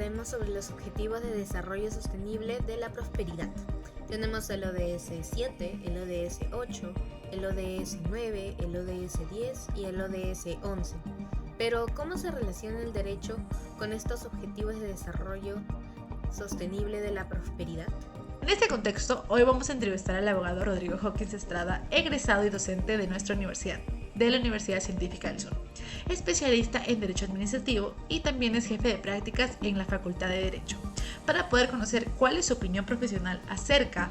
hablaremos sobre los Objetivos de Desarrollo Sostenible de la Prosperidad. Tenemos el ODS 7, el ODS 8, el ODS 9, el ODS 10 y el ODS 11. Pero, ¿cómo se relaciona el derecho con estos Objetivos de Desarrollo Sostenible de la Prosperidad? En este contexto, hoy vamos a entrevistar al abogado Rodrigo Hawkins Estrada, egresado y docente de nuestra universidad, de la Universidad Científica del Sur, especialista en Derecho Administrativo y también es jefe de prácticas en la Facultad de Derecho, para poder conocer cuál es su opinión profesional acerca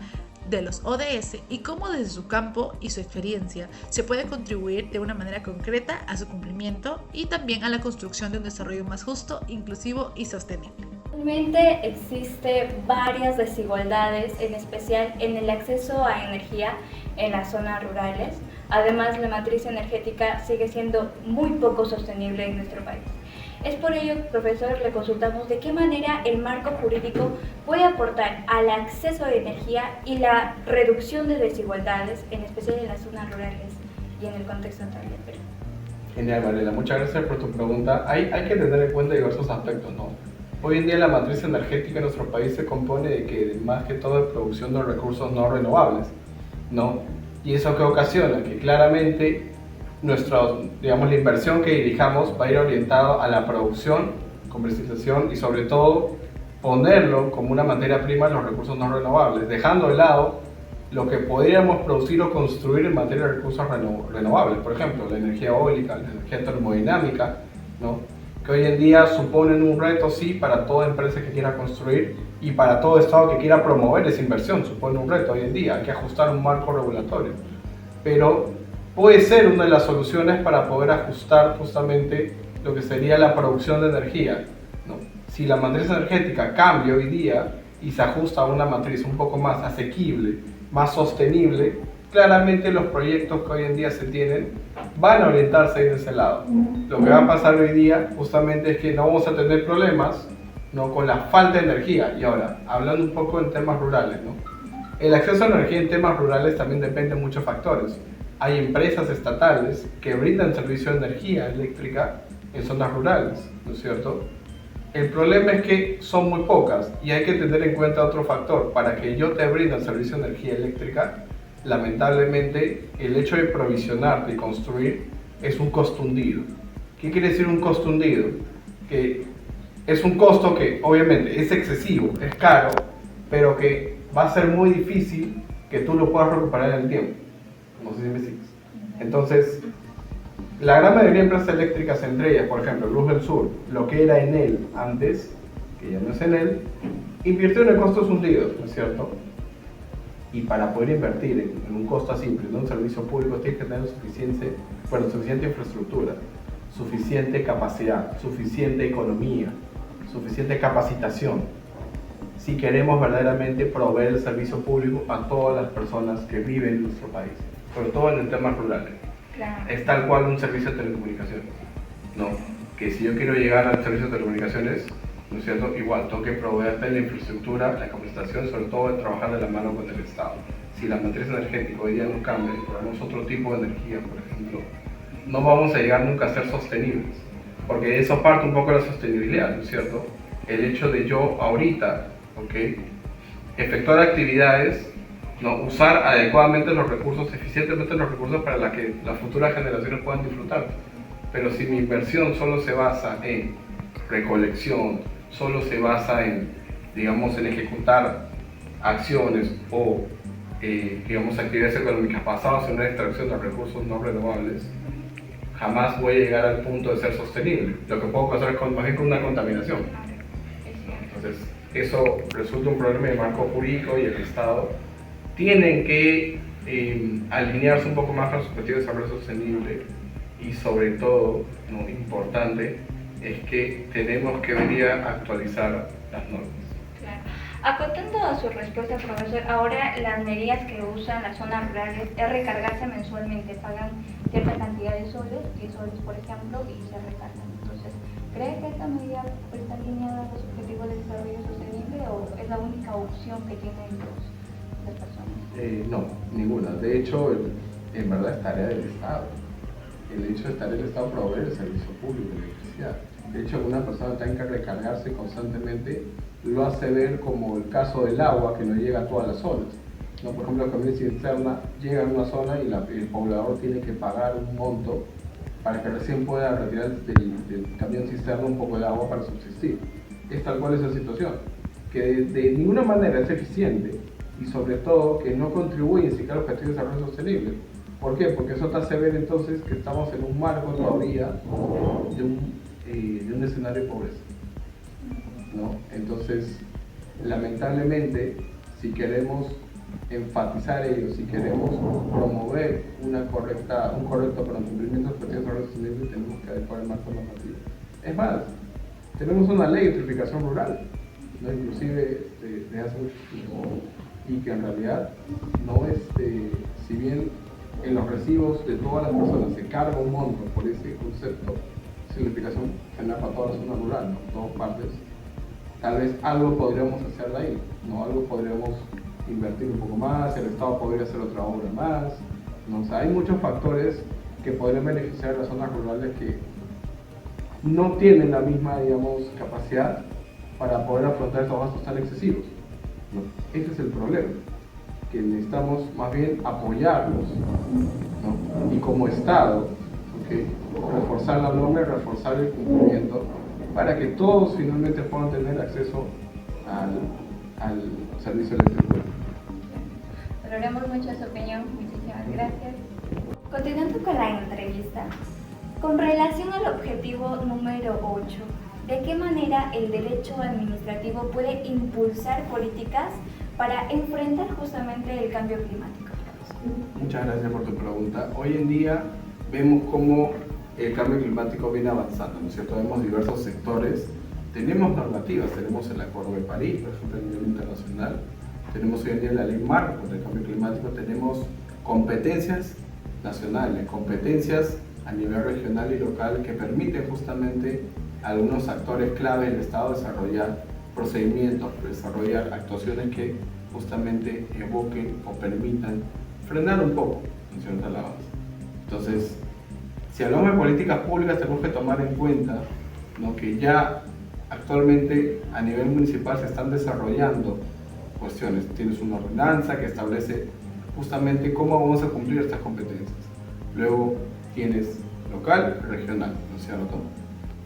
de los ODS y cómo desde su campo y su experiencia se puede contribuir de una manera concreta a su cumplimiento y también a la construcción de un desarrollo más justo, inclusivo y sostenible. Actualmente existe varias desigualdades, en especial en el acceso a energía en las zonas rurales. Además, la matriz energética sigue siendo muy poco sostenible en nuestro país. Es por ello, profesor, le consultamos de qué manera el marco jurídico puede aportar al acceso a energía y la reducción de desigualdades, en especial en las zonas rurales y en el contexto actual del Perú. Genial, Mariela. Muchas gracias por tu pregunta. Hay que tener en cuenta diversos aspectos, ¿no? Hoy en día la matriz energética en nuestro país se compone de que más que todo de producción de recursos no renovables, ¿no? Y eso que ocasiona que claramente la inversión que dirijamos va a ir orientada a la producción, comercialización y sobre todo ponerlo como una materia prima en los recursos no renovables, dejando de lado lo que podríamos producir o construir en materia de recursos renovables, por ejemplo, la energía eólica, la energía termodinámica, ¿no? Que hoy en día suponen un reto, sí, para toda empresa que quiera construir y para todo Estado que quiera promover esa inversión, supone un reto hoy en día, hay que ajustar un marco regulatorio. Pero puede ser una de las soluciones para poder ajustar justamente lo que sería la producción de energía, ¿no? Si la matriz energética cambia hoy día y se ajusta a una matriz un poco más asequible, más sostenible, claramente los proyectos que hoy en día se tienen van a orientarse en ese lado. Lo que va a pasar hoy día justamente es que no vamos a tener problemas, ¿no?, con la falta de energía. Y ahora, hablando un poco en temas rurales, ¿no?, el acceso a energía en temas rurales también depende de muchos factores. Hay empresas estatales que brindan servicio de energía eléctrica en zonas rurales, ¿no es cierto? El problema es que son muy pocas y hay que tener en cuenta otro factor. Para que yo te brinde el servicio de energía eléctrica, lamentablemente el hecho de provisionarte y construir es un costo hundido. ¿Qué quiere decir un costo hundido? Que es un costo que obviamente es excesivo, es caro, pero que va a ser muy difícil que tú lo puedas recuperar en el tiempo. No sé si me sigues. Entonces, la gran mayoría de empresas eléctricas, entre ellas, por ejemplo, Luz del Sur, lo que era Enel antes, que ya no es Enel, invirtió en el costos hundidos, ¿no es cierto? Y para poder invertir en un costo simple, en un servicio público, tienes que tener suficiente infraestructura, suficiente capacidad, suficiente economía, suficiente capacitación, si queremos verdaderamente proveer el servicio público a todas las personas que viven en nuestro país, sobre todo en el tema rural. Claro. Es tal cual un servicio de telecomunicaciones, ¿no? Que si yo quiero llegar al servicio de telecomunicaciones, ¿no es cierto?, igual tengo que proveerte la infraestructura, la capacitación, sobre todo de trabajar de la mano con el Estado. Si la matriz energética hoy día no cambia y probamos otro tipo de energía, por ejemplo, no vamos a llegar nunca a ser sostenibles, porque de eso parte un poco la sostenibilidad, ¿no es cierto? El hecho de yo ahorita, ¿okay?, efectuar actividades, ¿no?, usar adecuadamente los recursos, eficientemente los recursos para que las futuras generaciones puedan disfrutar. Pero si mi inversión solo se basa en recolección, solo se basa en, digamos, en ejecutar acciones o, digamos, actividades económicas basadas en una extracción de recursos no renovables, jamás voy a llegar al punto de ser sostenible. Lo que puedo causar es más bien con una contaminación. Entonces, eso resulta un problema de marco jurídico y el Estado tienen que alinearse un poco más con su objetivo de desarrollo sostenible y sobre todo, ¿no?, importante, es que tenemos que venir a actualizar las normas. Claro. Acotando a su respuesta, profesor, ahora las medidas que usan las zonas rurales es recargarse mensualmente, pagan cierta cantidad de soles, 10 soles por ejemplo, y se recargan. Entonces, ¿cree que esta medida está alineada a los objetivos de desarrollo sostenible o es la única opción que tienen las personas? No, ninguna. De hecho, en verdad es tarea del Estado. el hecho de estar el Estado proveer el servicio público de electricidad. De hecho, una persona tenga que recargarse constantemente lo hace ver como el caso del agua que no llega a todas las zonas. ¿No? Por ejemplo, la camión cisterna llega a una zona y el poblador tiene que pagar un monto para que recién pueda retirar del camión cisterna un poco de agua para subsistir. Es tal cual esa situación, que de ninguna manera es eficiente y sobre todo que no contribuye ni siquiera al objetivo de desarrollo sostenible. ¿Por qué? Porque eso te hace ver entonces que estamos en un marco todavía de un escenario de pobreza, ¿no? Entonces, lamentablemente, si queremos enfatizar ello, si queremos promover un correcto cumplimiento del objetivo de desarrollo sostenible, tenemos que adecuar el marco normativo. Es más, tenemos una ley de electrificación rural, ¿no? Inclusive de hace mucho tiempo, y que en realidad no si bien en los recibos de todas las personas se carga un monto por ese concepto, esa electrificación general para toda la zona rural, ¿no? Todas partes, tal vez algo podríamos hacer de ahí, ¿no? Algo podríamos invertir un poco más, el Estado podría hacer otra obra más, ¿no? O sea, hay muchos factores que podrían beneficiar a las zonas rurales que no tienen la misma, digamos, capacidad para poder afrontar estos gastos tan excesivos, ¿no? Ese es el problema, que necesitamos más bien apoyarlos, ¿no? Y como Estado, ¿okay? Reforzar la norma y reforzar el cumplimiento para que todos finalmente puedan tener acceso al servicio eléctrico. Valoramos mucho su opinión, muchísimas gracias. Continuando con la entrevista, con relación al objetivo número 8, ¿de qué manera el derecho administrativo puede impulsar políticas para enfrentar justamente el cambio climático? Muchas gracias por tu pregunta. Hoy en día vemos cómo el cambio climático viene avanzando, ¿no es cierto? Vemos diversos sectores, tenemos normativas, tenemos el Acuerdo de París, por ejemplo, a nivel internacional, tenemos hoy en día la Ley Marco del Cambio Climático, tenemos competencias nacionales, competencias a nivel regional y local que permiten justamente a algunos actores clave del Estado desarrollar procedimientos, desarrollar actuaciones que justamente evoquen o permitan frenar un poco, ¿no es cierto?, el avance. Entonces, si hablamos de políticas públicas, tenemos que tomar en cuenta, ¿no?, que ya actualmente a nivel municipal se están desarrollando cuestiones. Tienes una ordenanza que establece justamente cómo vamos a cumplir estas competencias. Luego tienes local y regional, ¿no es cierto?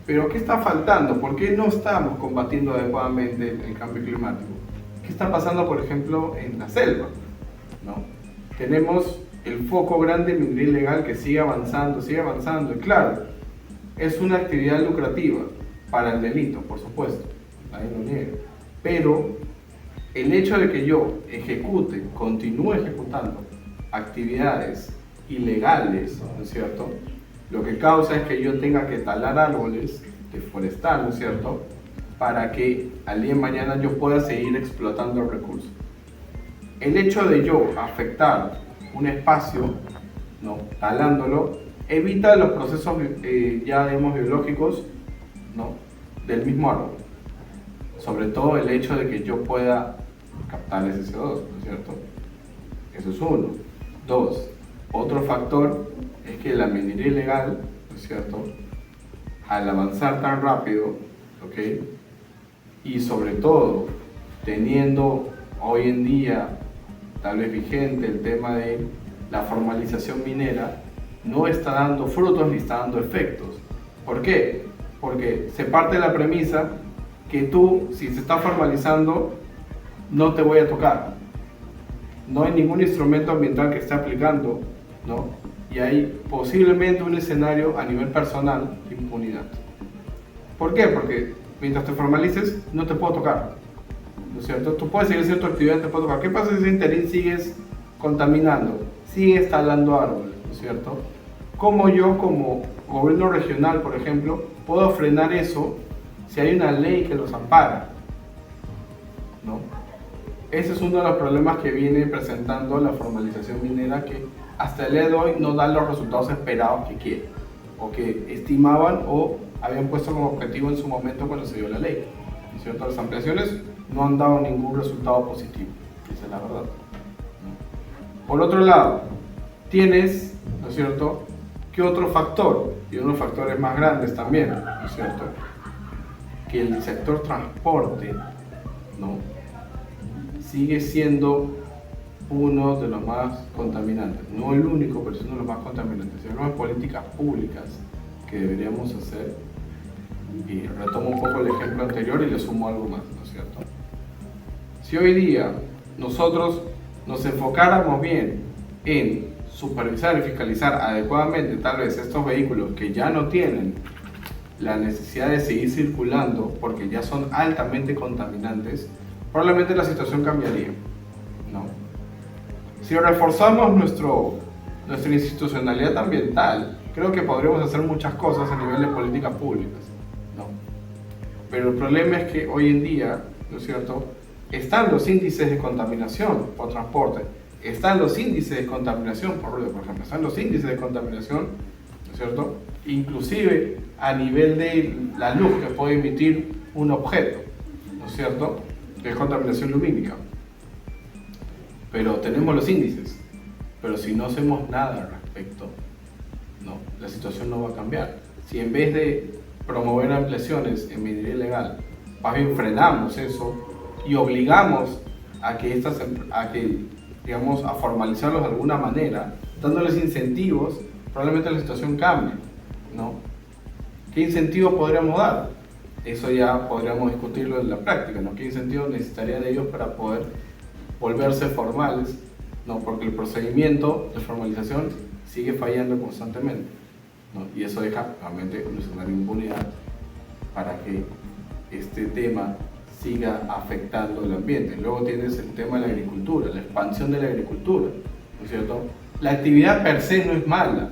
Pero ¿qué está faltando? ¿Por qué no estamos combatiendo adecuadamente el cambio climático? ¿Qué está pasando, por ejemplo, en la selva? ¿No? Tenemos el foco grande de minería ilegal que sigue avanzando, y claro, es una actividad lucrativa para el delito, por supuesto, nadie lo niega, pero el hecho de que yo continúe ejecutando actividades ilegales, ¿no es cierto?, lo que causa es que yo tenga que talar árboles, deforestar, ¿no es cierto?, para que al día de mañana yo pueda seguir explotando el recurso. El hecho de yo afectar un espacio, ¿no?, talándolo, evita los procesos ya digamos biológicos, ¿no?, del mismo árbol. Sobre todo el hecho de que yo pueda captar ese CO2, ¿no es cierto? Eso es uno. Dos, otro factor es que la minería ilegal, ¿no es cierto?, al avanzar tan rápido, ¿ok?, y sobre todo teniendo hoy en día tal vez vigente el tema de la formalización minera, no está dando frutos ni está dando efectos. ¿Por qué? Porque se parte de la premisa que tú, si se está formalizando, no te voy a tocar. No hay ningún instrumento ambiental que esté aplicando, ¿no? Y hay posiblemente un escenario a nivel personal de impunidad. ¿Por qué? Porque mientras te formalices, no te puedo tocar, ¿no es cierto? Tú puedes seguir haciendo tu actividad, te puedo tocar. ¿Qué pasa si ese interín sigues contaminando? Sigues talando árboles, ¿no es cierto? ¿Cómo yo, como gobierno regional, por ejemplo, puedo frenar eso si hay una ley que los ampara, ¿no? Ese es uno de los problemas que viene presentando la formalización minera, que hasta el día de hoy no da los resultados esperados que quieren, o que estimaban o habían puesto como objetivo en su momento cuando se dio la ley, ¿no es cierto? Las ampliaciones no han dado ningún resultado positivo, esa es la verdad, ¿no? Por otro lado, tienes, ¿no es cierto?, ¿Qué otro factor? Y unos factores más grandes también, ¿no es cierto? Que el sector transporte, ¿no?, sigue siendo uno de los más contaminantes. No el único, pero es uno de los más contaminantes. Si hablamos de políticas públicas que deberíamos hacer, y retomo un poco el ejemplo anterior y le sumo algo más, ¿no es cierto? Si hoy día nosotros nos enfocáramos bien en supervisar y fiscalizar adecuadamente tal vez estos vehículos que ya no tienen la necesidad de seguir circulando porque ya son altamente contaminantes, probablemente la situación cambiaría, ¿no? Si reforzamos nuestra institucionalidad ambiental, creo que podríamos hacer muchas cosas a nivel de políticas públicas, ¿no? Pero el problema es que hoy en día, ¿no es cierto?, están los índices de contaminación por transporte, están los índices de contaminación por ruido, por ejemplo, están los índices de contaminación, ¿no es cierto?, inclusive a nivel de la luz que puede emitir un objeto, ¿no es cierto?, que es contaminación lumínica. Pero tenemos los índices, pero si no hacemos nada al respecto, no, la situación no va a cambiar. Si en vez de promover ampliaciones en minería ilegal, más bien frenamos eso y obligamos a digamos, a formalizarlos de alguna manera, dándoles incentivos, probablemente la situación cambie, ¿no? ¿Qué incentivos podríamos dar? Eso ya podríamos discutirlo en la práctica, ¿no? ¿Qué incentivos necesitaría de ellos para poder volverse formales? ¿No? Porque el procedimiento de formalización sigue fallando constantemente, ¿no? Y eso deja realmente un escenario de impunidad para que este tema siga afectando el ambiente. Luego tienes el tema de la agricultura, la expansión de la agricultura, ¿no es cierto? La actividad per se no es mala.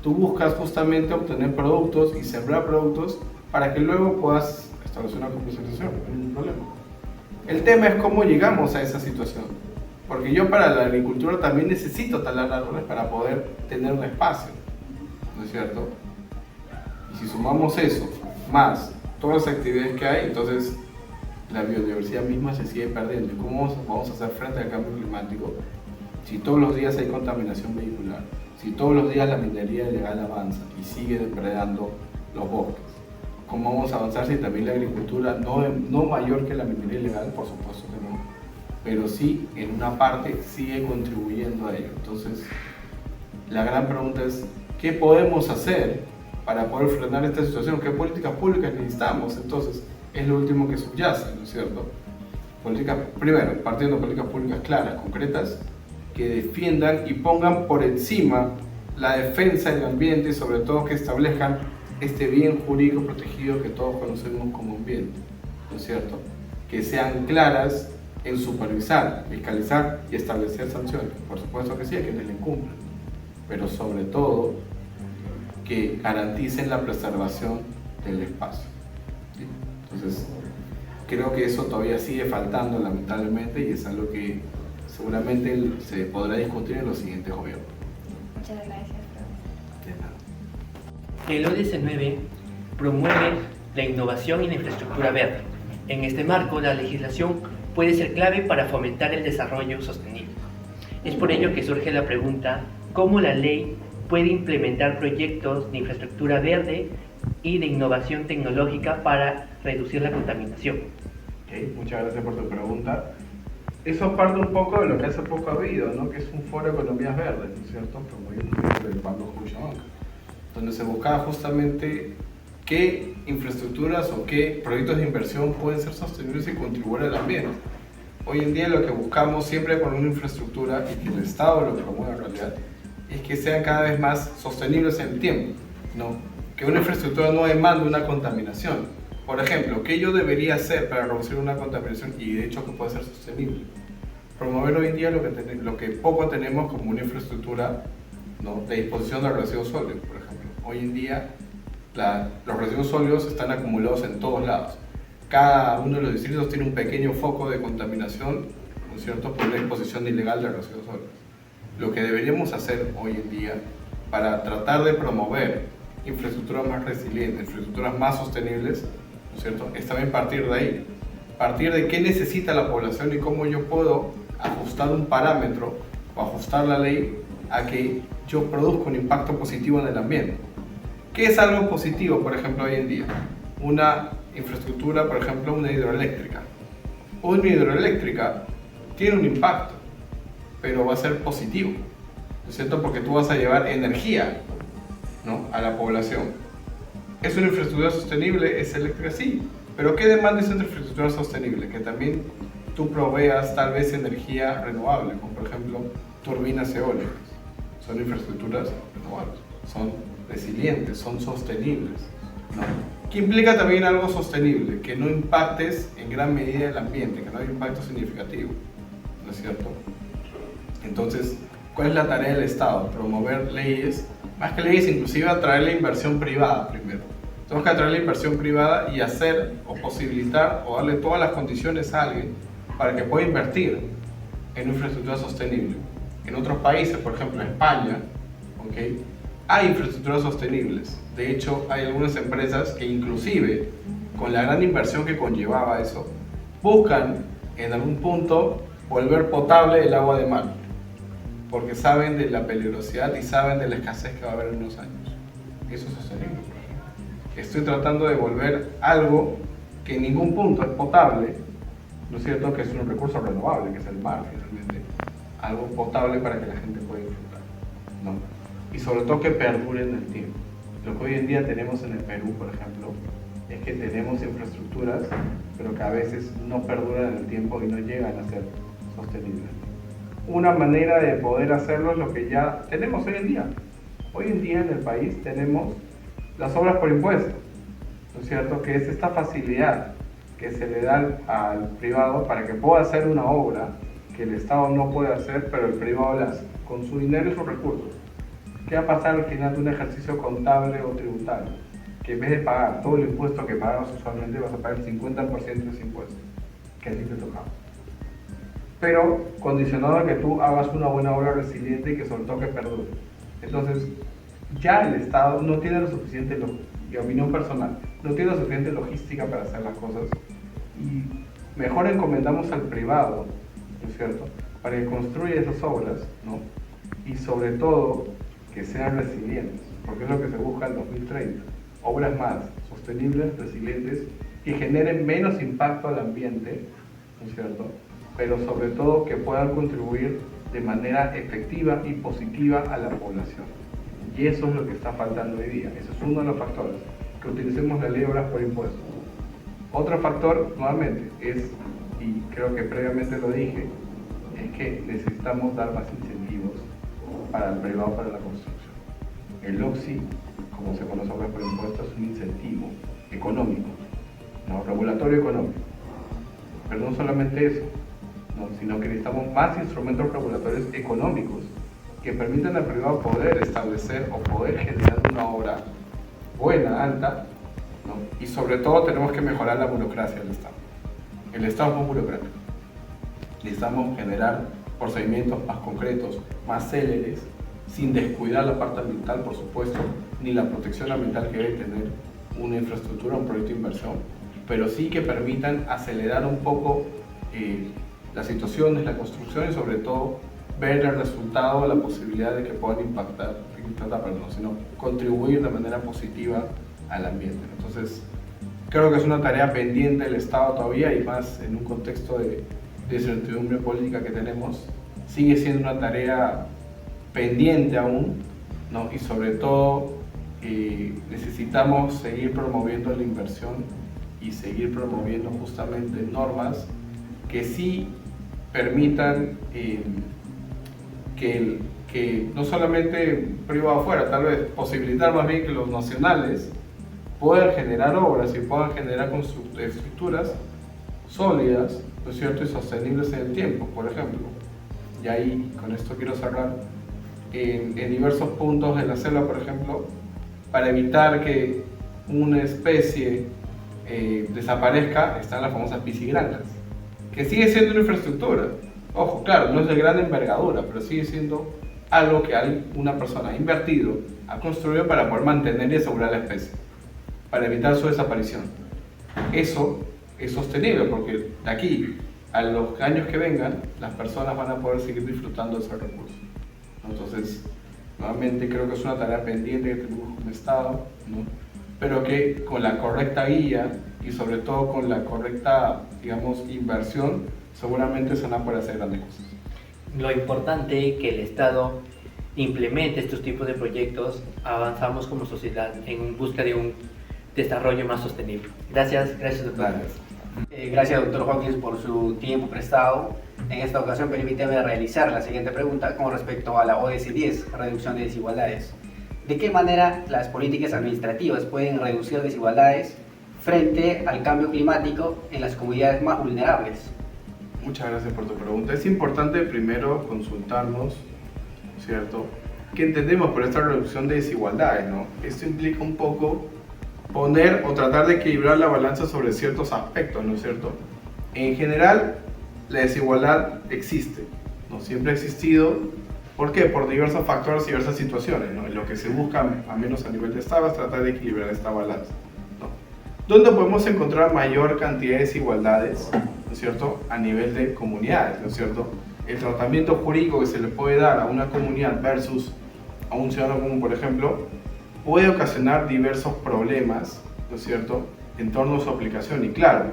Tú buscas justamente obtener productos y sembrar productos para que luego puedas establecer una comercialización, no hay ningún problema. El tema es cómo llegamos a esa situación, porque yo para la agricultura también necesito talar árboles para poder tener un espacio, ¿no es cierto? Y si sumamos eso, más todas las actividades que hay, entonces la biodiversidad misma se sigue perdiendo. ¿Y cómo vamos a hacer frente al cambio climático si todos los días hay contaminación vehicular, si todos los días la minería ilegal avanza y sigue depredando los bosques? ¿Cómo vamos a avanzar si también la agricultura, no mayor que la minería ilegal, por supuesto que no, pero sí en una parte sigue contribuyendo a ello? Entonces, la gran pregunta es, ¿qué podemos hacer para poder frenar esta situación? ¿Qué políticas públicas necesitamos? Entonces, es lo último que subyace, ¿no es cierto? Primero, partiendo de políticas públicas claras, concretas, que defiendan y pongan por encima la defensa del ambiente y sobre todo que establezcan este bien jurídico protegido que todos conocemos como ambiente, ¿no es cierto? Que sean claras en supervisar, fiscalizar y establecer sanciones. Por supuesto que sí, a quienes le incumplan, pero sobre todo que garanticen la preservación del espacio, ¿sí? Entonces, creo que eso todavía sigue faltando lamentablemente y es algo que seguramente se podrá discutir en los siguientes gobiernos. Muchas gracias, profe. El ODS 9 promueve la innovación y la infraestructura verde. En este marco, la legislación puede ser clave para fomentar el desarrollo sostenible. Es por ello que surge la pregunta, ¿cómo la ley puede implementar proyectos de infraestructura verde y de innovación tecnológica para reducir la contaminación? Okay, muchas gracias por tu pregunta. Eso parte un poco de lo que hace poco ha habido, ¿no? Que es un foro de economías verdes, ¿no es cierto? Promovido por Pablo Cushman, donde se buscaba justamente qué infraestructuras o qué proyectos de inversión pueden ser sostenibles y contribuir al ambiente. Hoy en día lo que buscamos siempre con una infraestructura, y que el Estado lo promueve en realidad, es que sean cada vez más sostenibles en el tiempo, ¿no? Que una infraestructura no demande una contaminación. Por ejemplo, ¿qué yo debería hacer para reducir una contaminación y de hecho que pueda ser sostenible? Promover hoy en día lo que poco tenemos como una infraestructura, ¿no?, de disposición de residuos sólidos, por ejemplo. Hoy en día los residuos sólidos están acumulados en todos lados. Cada uno de los distritos tiene un pequeño foco de contaminación, ¿no es cierto?, por la disposición ilegal de residuos sólidos. Lo que deberíamos hacer hoy en día para tratar de promover infraestructuras más resilientes, infraestructuras más sostenibles, ¿no es cierto?, es también partir de ahí. Partir de qué necesita la población y cómo yo puedo ajustar un parámetro o ajustar la ley a que yo produzco un impacto positivo en el ambiente. ¿Qué es algo positivo, por ejemplo, hoy en día? Una infraestructura, por ejemplo, una hidroeléctrica. Una hidroeléctrica tiene un impacto, pero va a ser positivo, ¿no es cierto? Porque tú vas a llevar energía, ¿no?, a la población. ¿Es una infraestructura sostenible? ¿Es eléctrica? Sí, pero ¿qué demanda esa infraestructura sostenible? Que también tú proveas tal vez energía renovable, como por ejemplo turbinas eólicas. Son infraestructuras renovables, son resilientes, son sostenibles, ¿no? Que implica también algo sostenible, que no impactes en gran medida el ambiente, que no haya impacto significativo, ¿no es cierto? Entonces, ¿cuál es la tarea del Estado? Promover leyes, más que leyes, inclusive atraer la inversión privada primero. Tenemos que atraer la inversión privada y hacer o posibilitar o darle todas las condiciones a alguien para que pueda invertir en infraestructura sostenible. En otros países, por ejemplo España, ¿okay?, hay infraestructuras sostenibles. De hecho, hay algunas empresas que inclusive, con la gran inversión que conllevaba eso, buscan en algún punto volver potable el agua de mar, porque saben de la peligrosidad y saben de la escasez que va a haber en unos años. Eso es sostenible. Estoy tratando de volver algo que en ningún punto es potable, ¿no es cierto?, que es un recurso renovable, que es el mar, finalmente. Algo potable para que la gente pueda disfrutar, ¿no? Y sobre todo que perdure en el tiempo. Lo que hoy en día tenemos en el Perú, por ejemplo, es que tenemos infraestructuras, pero que a veces no perduran en el tiempo y no llegan a ser sostenibles. Una manera de poder hacerlo es lo que ya tenemos hoy en día. Hoy en día en el país tenemos las obras por impuesto, ¿no es cierto?, que es esta facilidad que se le da al privado para que pueda hacer una obra que el Estado no puede hacer, pero el privado la hace, con su dinero y sus recursos. ¿Qué va a pasar al final de un ejercicio contable o tributario? Que en vez de pagar todo el impuesto que pagamos usualmente, vas a pagar el 50% de ese impuesto que a ti te tocaba. Pero condicionado a que tú hagas una buena obra resiliente y que sobre todo que perdure. Entonces, ya el Estado no tiene lo suficiente, mi opinión personal, no tiene la suficiente logística para hacer las cosas, y mejor encomendamos al privado, ¿no es cierto?, para que construya esas obras, ¿no?, y sobre todo que sean resilientes, porque es lo que se busca en 2030, obras más sostenibles, resilientes, que generen menos impacto al ambiente, ¿no es cierto?, pero sobre todo que puedan contribuir de manera efectiva y positiva a la población. Y eso es lo que está faltando hoy día. Eso es uno de los factores, que utilicemos la ley de obras por impuesto. Otro factor, nuevamente, es, y creo que previamente lo dije, es que necesitamos dar más incentivos para el privado, para la construcción. El OXI, como se conoce obras por impuesto, es un incentivo económico, ¿no?, regulatorio económico. Pero no solamente eso, ¿no?, sino que necesitamos más instrumentos regulatorios económicos que permitan al privado poder establecer o poder generar una obra buena, alta, ¿no? Y sobre todo tenemos que mejorar la burocracia del Estado. El Estado es muy burocrático. Necesitamos generar procedimientos más concretos, más céleres, sin descuidar la parte ambiental, por supuesto, ni la protección ambiental que debe tener una infraestructura, un proyecto de inversión, pero sí que permitan acelerar un poco las situaciones, la construcción y sobre todo ver el resultado, la posibilidad de que puedan sino contribuir de manera positiva al ambiente. Entonces, creo que es una tarea pendiente del Estado todavía, y más en un contexto de incertidumbre política que tenemos, sigue siendo una tarea pendiente aún, ¿no? Y sobre todo necesitamos seguir promoviendo la inversión y seguir promoviendo justamente normas que sí permitan que no solamente privado afuera, tal vez posibilitar más bien que los nacionales puedan generar obras y puedan generar estructuras sólidas, ¿no es cierto?, y sostenibles en el tiempo, por ejemplo. Y ahí, con esto quiero cerrar, en diversos puntos de la selva, por ejemplo, para evitar que una especie desaparezca, están las famosas piscigranjas, que sigue siendo una infraestructura. Ojo, claro, no es de gran envergadura, pero sigue siendo algo que una persona ha invertido, ha construido para poder mantener y asegurar la especie, para evitar su desaparición. Eso es sostenible, porque de aquí a los años que vengan, las personas van a poder seguir disfrutando de ese recurso. Entonces, Nuevamente creo que es una tarea pendiente que tenemos como Estado, ¿no? Pero que con la correcta guía y sobre todo con la correcta, digamos, inversión, seguramente se van a poder hacer grandes cosas. Lo importante es que el Estado implemente estos tipos de proyectos, avanzamos como sociedad en busca de un desarrollo más sostenible. Gracias, doctor. Gracias, doctor Hawkins, por su tiempo prestado. En esta ocasión, permíteme realizar la siguiente pregunta con respecto a la ODS 10, reducción de desigualdades. ¿De qué manera las políticas administrativas pueden reducir desigualdades frente al cambio climático en las comunidades más vulnerables? Muchas gracias por tu pregunta. Es importante primero consultarnos, ¿cierto?, qué entendemos por esta reducción de desigualdades, ¿no? Esto implica un poco poner o tratar de equilibrar la balanza sobre ciertos aspectos, ¿no es cierto? En general, la desigualdad existe, ¿no? Siempre ha existido. ¿Por qué? Por diversos factores y diversas situaciones, ¿no? Y lo que se busca, al menos a nivel de Estado, es tratar de equilibrar esta balanza, ¿no? ¿Dónde podemos encontrar mayor cantidad de desigualdades, ¿no es cierto?, a nivel de comunidades, ¿no es cierto? El tratamiento jurídico que se le puede dar a una comunidad versus a un ciudadano común, por ejemplo, puede ocasionar diversos problemas, ¿no es cierto?, en torno a su aplicación. Y claro,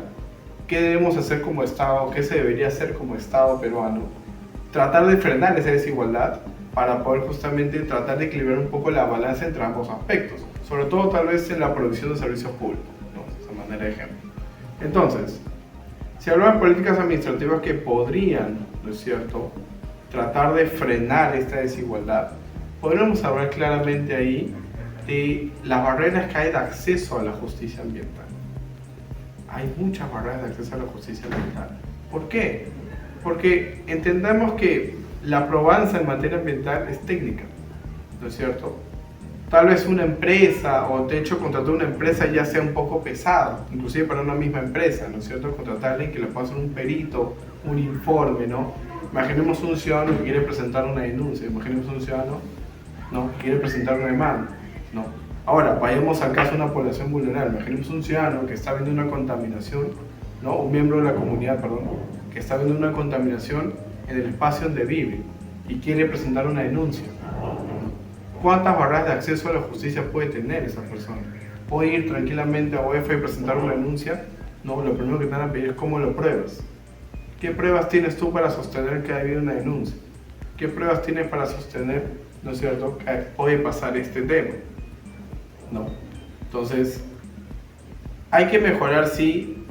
¿qué debemos hacer como Estado? ¿Qué se debería hacer como Estado peruano? Tratar de frenar esa desigualdad para poder justamente tratar de equilibrar un poco la balanza entre ambos aspectos, sobre todo tal vez en la producción de servicios públicos, ¿no? De esa manera de ejemplo. Entonces, si hablamos de políticas administrativas que podrían, ¿no es cierto?, tratar de frenar esta desigualdad, podríamos hablar claramente ahí de las barreras que hay de acceso a la justicia ambiental. Hay muchas barreras de acceso a la justicia ambiental. ¿Por qué? Porque entendamos que la probanza en materia ambiental es técnica, ¿no es cierto? Tal vez una empresa, o de hecho contratar una empresa ya sea un poco pesado, inclusive para una misma empresa, ¿no es cierto? Contratar a alguien que le pueda hacer un perito, un informe, ¿no? Imaginemos un ciudadano que quiere presentar una denuncia, imaginemos un ciudadano, ¿no?, que quiere presentar una demanda, ¿no? Ahora, vayamos al caso de una población vulnerable. Imaginemos un ciudadano que está viendo una contaminación, ¿no?, un miembro de la comunidad, perdón, que está viendo una contaminación en el espacio donde vive y quiere presentar una denuncia. ¿Cuántas barreras de acceso a la justicia puede tener esa persona? ¿Puede ir tranquilamente a OEF y presentar una denuncia? No, lo primero que te van a pedir es cómo lo pruebas. ¿Qué pruebas tienes tú para sostener que ha habido una denuncia? ¿Qué pruebas tienes para sostener, ¿no es cierto?, que puede pasar este tema, ¿no? Entonces, hay que mejorar, sí,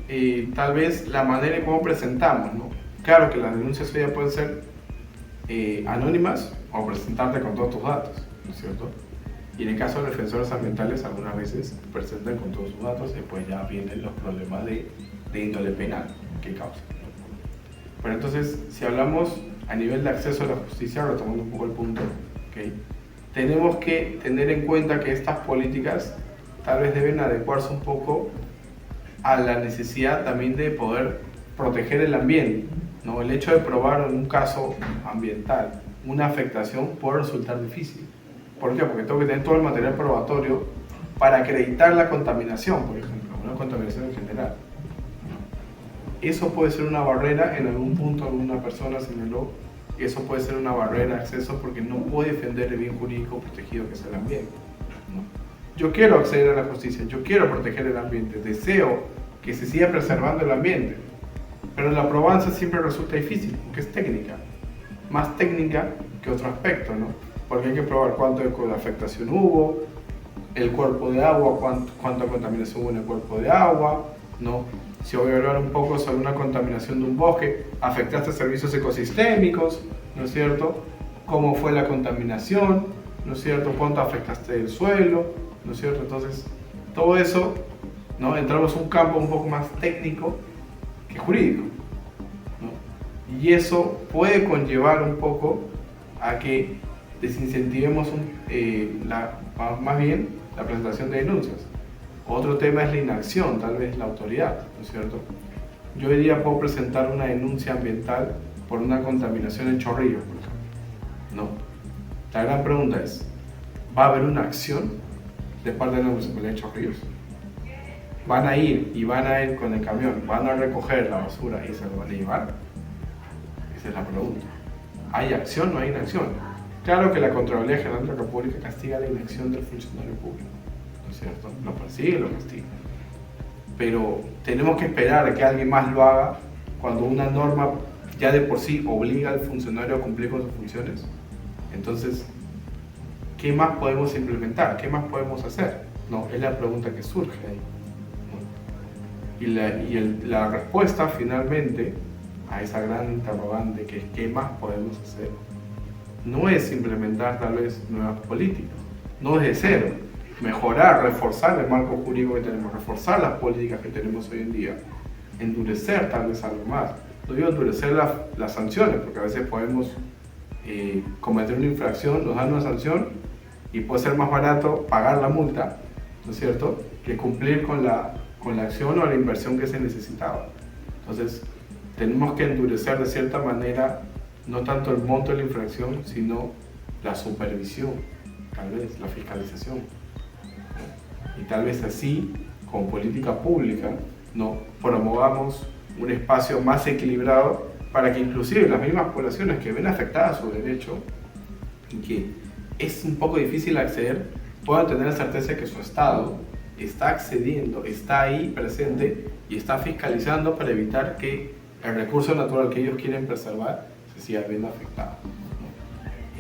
tal vez la manera en cómo presentamos, ¿no? Claro que las denuncias hoy ya pueden ser anónimas o presentarte con todos tus datos, ¿no es cierto? Y en el caso de defensores ambientales, algunas veces presentan con todos sus datos y pues ya vienen los problemas de índole penal que causan, ¿no? Pero entonces, si hablamos a nivel de acceso a la justicia, retomando un poco el punto, ¿okay?, tenemos que tener en cuenta que estas políticas tal vez deben adecuarse un poco a la necesidad también de poder proteger el ambiente, ¿no? El hecho de probar en un caso ambiental una afectación puede resultar difícil. ¿Por qué? Porque tengo que tener todo el material probatorio para acreditar la contaminación, por ejemplo, una contaminación en general. Eso puede ser una barrera, en algún punto alguna persona señaló, eso puede ser una barrera de acceso porque no puede defender el bien jurídico protegido que es el ambiente, ¿no? Yo quiero acceder a la justicia, yo quiero proteger el ambiente, deseo que se siga preservando el ambiente, pero la probanza siempre resulta difícil porque es técnica, más técnica que otro aspecto, ¿no? Porque hay que probar cuánto de afectación hubo, el cuerpo de agua, cuánta contaminación hubo en el cuerpo de agua, ¿no? Si voy a hablar un poco sobre una contaminación de un bosque, afectaste servicios ecosistémicos, ¿no es cierto? ¿Cómo fue la contaminación? ¿No es cierto? ¿Cuánto afectaste el suelo? ¿No es cierto? Entonces, todo eso, ¿no?, entramos en un campo un poco más técnico que jurídico, ¿no? Y eso puede conllevar un poco a que desincentivemos más bien la presentación de denuncias. Otro tema es la inacción, tal vez la autoridad, ¿no es cierto? Yo hoy día puedo presentar una denuncia ambiental por una contaminación en Chorrillos, por ejemplo, ¿no? La gran pregunta es, ¿va a haber una acción de parte de la Municipalidad de Chorrillos? ¿Van a ir con el camión, van a recoger la basura y se lo van a llevar? Esa es la pregunta. ¿Hay acción o no hay inacción? Claro que la Contraloría General de la República castiga la inacción del funcionario público, ¿no es cierto? Lo persigue, lo castiga. Pero tenemos que esperar a que alguien más lo haga cuando una norma ya de por sí obliga al funcionario a cumplir con sus funciones. Entonces, ¿qué más podemos implementar? ¿Qué más podemos hacer? No, es la pregunta que surge ahí, ¿no? La respuesta finalmente a esa gran interrogante que es ¿qué más podemos hacer? No es implementar tal vez nuevas políticas, no es de cero, mejorar, reforzar el marco jurídico que tenemos, reforzar las políticas que tenemos hoy en día, endurecer tal vez algo más. No digo endurecer las sanciones, porque a veces podemos cometer una infracción, nos dan una sanción y puede ser más barato pagar la multa, ¿no es cierto?, que cumplir con la acción o la inversión que se necesitaba. Entonces, tenemos que endurecer de cierta manera no tanto el monto de la infracción, sino la supervisión, tal vez la fiscalización, ¿no? Y tal vez así, con política pública, ¿no?, promovamos un espacio más equilibrado para que inclusive las mismas poblaciones que ven afectadas su derecho y que es un poco difícil acceder, puedan tener la certeza de que su Estado está accediendo, está ahí presente y está fiscalizando para evitar que el recurso natural que ellos quieren preservar se siga viendo afectado,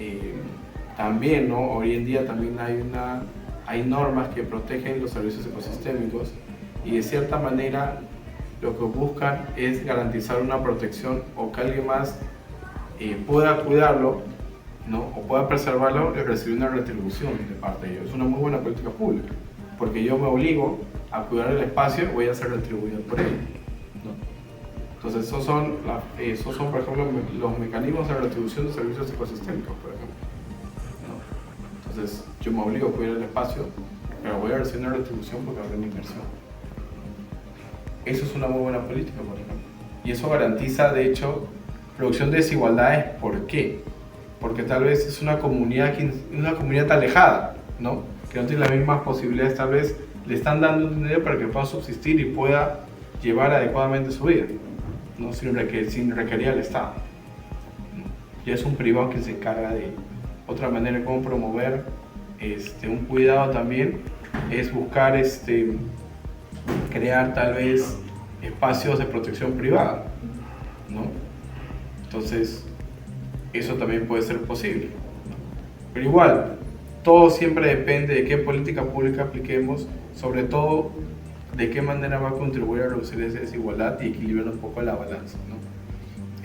¿no? También, ¿no?, hoy en día también hay normas que protegen los servicios ecosistémicos y de cierta manera lo que buscan es garantizar una protección o que alguien más pueda cuidarlo, ¿no?, o pueda preservarlo y recibir una retribución de parte de ellos. Es una muy buena política pública, porque yo me obligo a cuidar el espacio y voy a ser retribuido por ello, ¿no? Entonces esos son, por ejemplo, los mecanismos de retribución de servicios ecosistémicos, por ejemplo, ¿no? Entonces yo me obligo a cuidar el espacio, pero voy a recibir una retribución porque habrá una inversión. Eso es una muy buena política, por ejemplo. Y eso garantiza, de hecho, reducción de desigualdades. ¿Por qué? Porque tal vez es una comunidad alejada, ¿no?, que no tiene las mismas posibilidades, tal vez le están dando un dinero para que pueda subsistir y pueda llevar adecuadamente su vida, ¿no?, sin requerir al Estado, ¿no? Y es un privado que se encarga de otra manera de cómo promover un cuidado también, es buscar crear tal vez espacios de protección privada, ¿no? Entonces, eso también puede ser posible, ¿no? Pero igual, todo siempre depende de qué política pública apliquemos, sobre todo de qué manera va a contribuir a reducir esa desigualdad y equilibrar un poco la balanza, ¿no?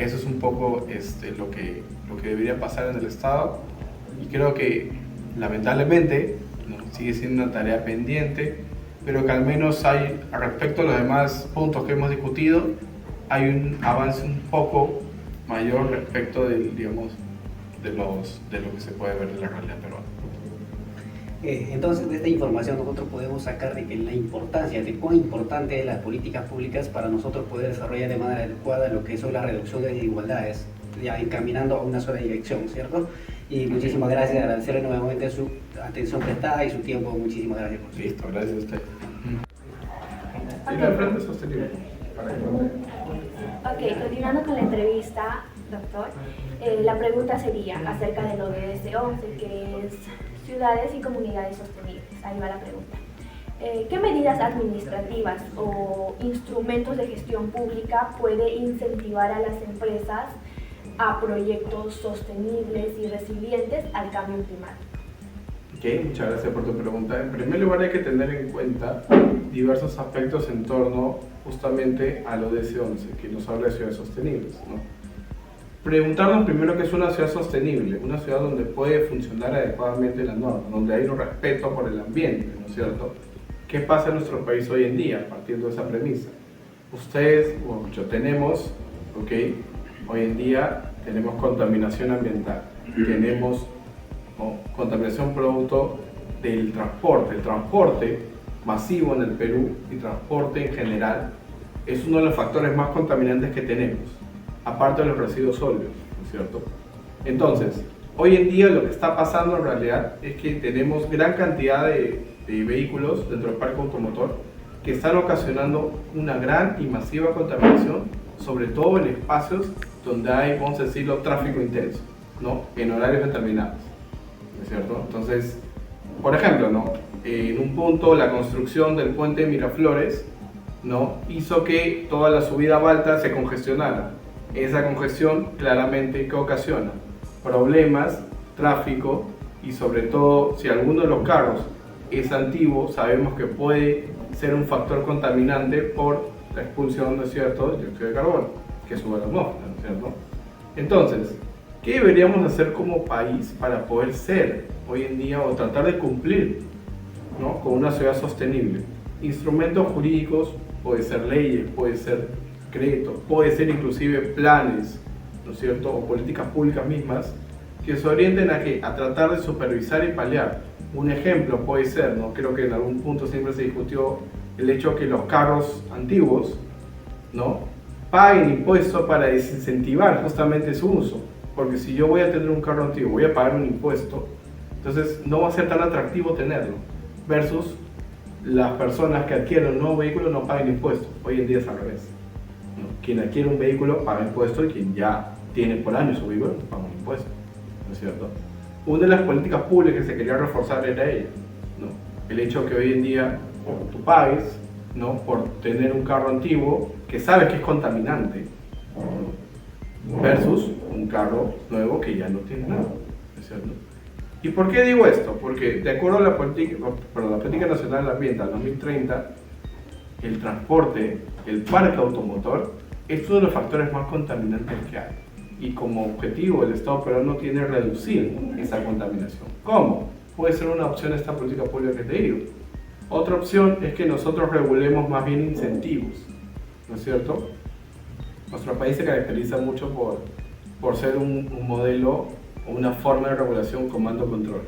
Eso es un poco lo que debería pasar en el Estado, y creo que lamentablemente, ¿no?, sigue siendo una tarea pendiente, pero que al menos hay, respecto a los demás puntos que hemos discutido, hay un avance un poco mayor respecto de lo que se puede ver en la realidad peruana. Entonces, de esta información nosotros podemos sacar de que de cuán importante es las políticas públicas para nosotros poder desarrollar de manera adecuada lo que son la reducción de desigualdades, ya encaminando a una sola dirección, ¿cierto? Y muchísimas gracias, agradecerle nuevamente su atención prestada y su tiempo. Muchísimas gracias por su tiempo. Listo, gracias a usted. Y la frente sostenible. Ok, continuando con la entrevista, doctor, la pregunta sería acerca del ODS 11, que es Ciudades y Comunidades Sostenibles. Ahí va la pregunta. ¿Qué medidas administrativas o instrumentos de gestión pública puede incentivar a las empresas a proyectos sostenibles y resilientes al cambio climático? Ok, muchas gracias por tu pregunta. En primer lugar, hay que tener en cuenta diversos aspectos en torno justamente al ODS 11, que nos habla de ciudades sostenibles, ¿no? Preguntarnos primero qué es una ciudad sostenible, una ciudad donde puede funcionar adecuadamente la norma, donde hay un respeto por el ambiente, ¿no es cierto? ¿Qué pasa en nuestro país hoy en día, partiendo de esa premisa? Ustedes, tenemos, ¿ok? Hoy en día tenemos contaminación ambiental, tenemos contaminación producto del transporte. El transporte masivo en el Perú y transporte en general es uno de los factores más contaminantes que tenemos, aparte de los residuos sólidos, ¿no es cierto? Entonces, hoy en día lo que está pasando en realidad es que tenemos gran cantidad de vehículos dentro del parque automotor que están ocasionando una gran y masiva contaminación, sobre todo en espacios donde hay, vamos a decirlo, tráfico intenso, ¿no?, en horarios determinados. es cierto? Entonces, por ejemplo, ¿no? En un punto la construcción del puente de Miraflores, ¿no? Hizo que toda la subida a Balta se congestionara. Esa congestión claramente que ocasiona problemas, tráfico y sobre todo si alguno de los carros es antiguo, sabemos que puede ser un factor contaminante por la expulsión, ¿no es cierto?, de dióxido de carbono que sube a la atmósfera, ¿no es cierto? Entonces, ¿qué deberíamos hacer como país para poder ser hoy en día o tratar de cumplir, ¿no?, con una ciudad sostenible? Instrumentos jurídicos, puede ser leyes, puede ser decretos, puede ser inclusive planes, ¿no es cierto?, o políticas públicas mismas que se orienten a tratar de supervisar y paliar. Un ejemplo puede ser, ¿no?, creo que en algún punto siempre se discutió el hecho de que los carros antiguos, ¿no?, paguen impuestos para desincentivar justamente su uso, porque si yo voy a tener un carro antiguo, voy a pagar un impuesto, entonces no va a ser tan atractivo tenerlo, versus las personas que adquieren un nuevo vehículo no pagan impuestos. Hoy en día es al revés, ¿no? Quien adquiere un vehículo paga impuestos y quien ya tiene por años su vehículo no paga un impuesto, ¿no es cierto? Una de las políticas públicas que se quería reforzar era ella, ¿no? El hecho que hoy en día tú pagues, ¿no?, por tener un carro antiguo que sabes que es contaminante, ¿no?, versus un carro nuevo que ya no tiene nada, ¿no es cierto? ¿Y por qué digo esto? Porque de acuerdo a la Política Nacional del Ambiente al 2030, el transporte, el parque automotor, es uno de los factores más contaminantes que hay. Y como objetivo el Estado peruano tiene reducir esa contaminación. ¿Cómo? Puede ser una opción esta política pública que te digo. Otra opción es que nosotros regulemos más bien incentivos, ¿no es cierto? Nuestro país se caracteriza mucho por ser un modelo o una forma de regulación comando-control.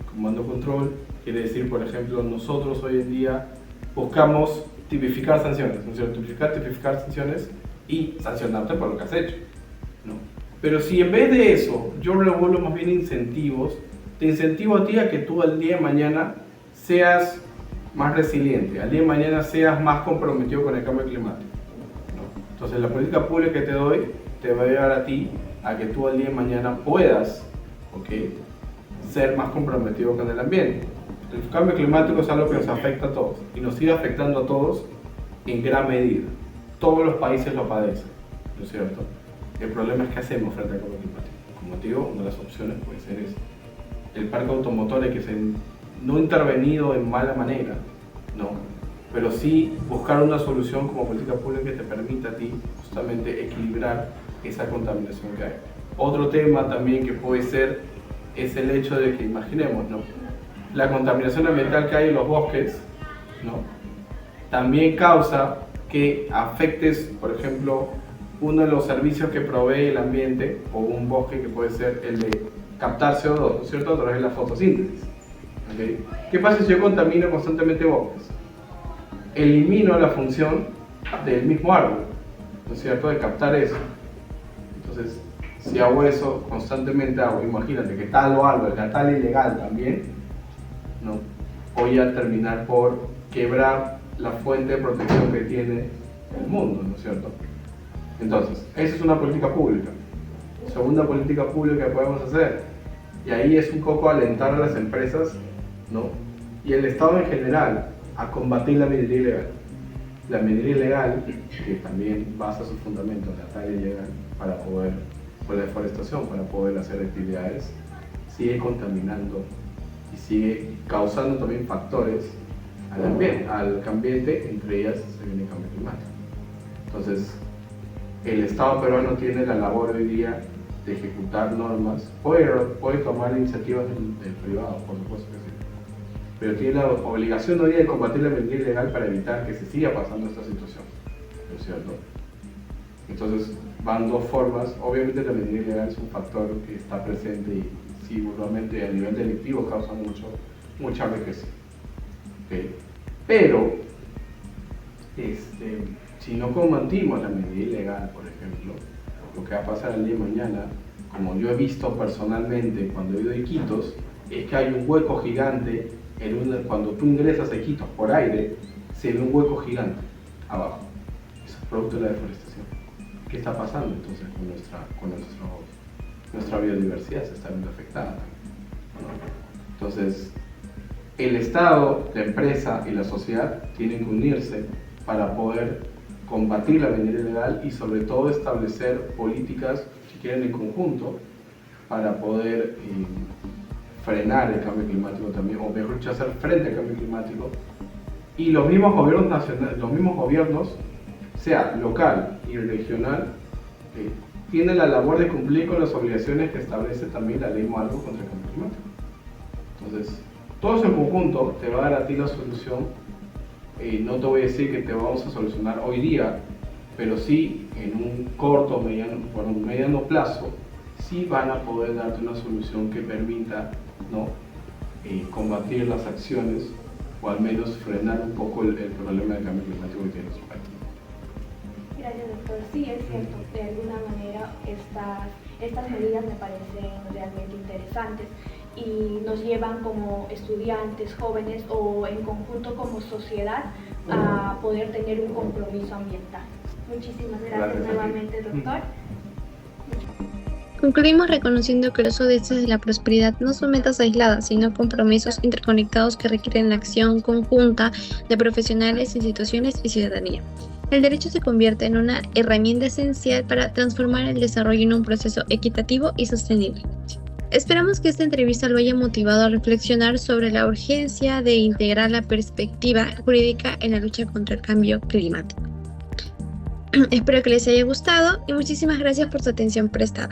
Comando-control quiere decir, por ejemplo, nosotros hoy en día buscamos tipificar sanciones, ¿no es cierto? Tipificar sanciones y sancionarte por lo que has hecho, ¿no? Pero si en vez de eso yo regulo más bien incentivos, te incentivo a ti a que tú al día de mañana seas más resiliente, al día de mañana seas más comprometido con el cambio climático, ¿no? Entonces la política pública que te doy te va a llevar a ti a que tú al día de mañana puedas, ¿ok?, ser más comprometido con el ambiente. El cambio climático es algo que nos afecta a todos y nos sigue afectando a todos en gran medida. Todos los países lo padecen, ¿no es cierto? El problema es qué hacemos frente al cambio climático. Como te digo, una de las opciones puede ser eso. El parque automotor es que no intervenido en mala manera, no, pero sí buscar una solución como política pública que te permita a ti justamente equilibrar esa contaminación que hay. Otro tema también que puede ser es el hecho de que, imaginemos, ¿no?, la contaminación ambiental que hay en los bosques, ¿no?, también causa que afectes, por ejemplo, uno de los servicios que provee el ambiente o un bosque, que puede ser el de captar CO2, ¿no es cierto?, a través de la fotosíntesis. ¿Okay? ¿Qué pasa si yo contamino constantemente bosques? Elimino la función del mismo árbol, ¿no es cierto?, de captar eso. Entonces, si hago eso constantemente, imagínate que talo árbol, que talo ilegal también, ¿no?, voy a terminar por quebrar la fuente de protección que tiene el mundo, ¿no es cierto? Entonces, esa es una política pública. Segunda política pública que podemos hacer, y ahí es un poco alentar a las empresas, ¿no?, y el Estado en general a combatir la minería ilegal. La minería ilegal, que también basa sus fundamentos en la talla ilegal para poder, por la deforestación, para poder hacer actividades, sigue contaminando y sigue causando también factores al ambiente, entre ellas se viene el cambio climático. Entonces, el Estado peruano tiene la labor hoy día de ejecutar normas, puede tomar iniciativas del privado, por supuesto que sí, pero tiene la obligación hoy día de combatir la minería ilegal para evitar que se siga pasando esta situación, ¿no es cierto? Entonces, van dos formas. Obviamente la minería ilegal es un factor que está presente y seguramente a nivel delictivo causa mucha riqueza, ¿okay? Pero si no combatimos la minería ilegal, por ejemplo, lo que va a pasar el día de mañana, como yo he visto personalmente cuando he ido a Iquitos, es que hay un hueco gigante, cuando tú ingresas a Iquitos por aire, se ve un hueco gigante abajo. Eso es producto de la deforestación. ¿Qué está pasando entonces con nuestra biodiversidad? Se está viendo afectada también, Entonces, el Estado, la empresa y la sociedad tienen que unirse para poder combatir la minería ilegal y sobre todo establecer políticas, si quieren, en conjunto para poder frenar el cambio climático también, o mejor dicho, hacer frente al cambio climático. Y los mismos gobiernos nacionales, los mismos gobiernos, sea local y regional, tienen la labor de cumplir con las obligaciones que establece también la ley Marco contra el cambio climático. Entonces, todo eso en conjunto te va a dar a ti la solución. No te voy a decir que te vamos a solucionar hoy día, pero sí en un corto, mediano plazo, sí van a poder darte una solución que permita, ¿no?, combatir las acciones o al menos frenar un poco el problema del cambio climático que tiene nuestro país. Gracias, doctor. Sí, es cierto, de alguna manera estas medidas me parecen realmente interesantes y nos llevan como estudiantes, jóvenes o en conjunto como sociedad a poder tener un compromiso ambiental. Muchísimas gracias nuevamente, doctor. Concluimos reconociendo que los ODS de la prosperidad no son metas aisladas, sino compromisos interconectados que requieren la acción conjunta de profesionales, instituciones y ciudadanía. El derecho se convierte en una herramienta esencial para transformar el desarrollo en un proceso equitativo y sostenible. Esperamos que esta entrevista lo haya motivado a reflexionar sobre la urgencia de integrar la perspectiva jurídica en la lucha contra el cambio climático. Espero que les haya gustado y muchísimas gracias por su atención prestada.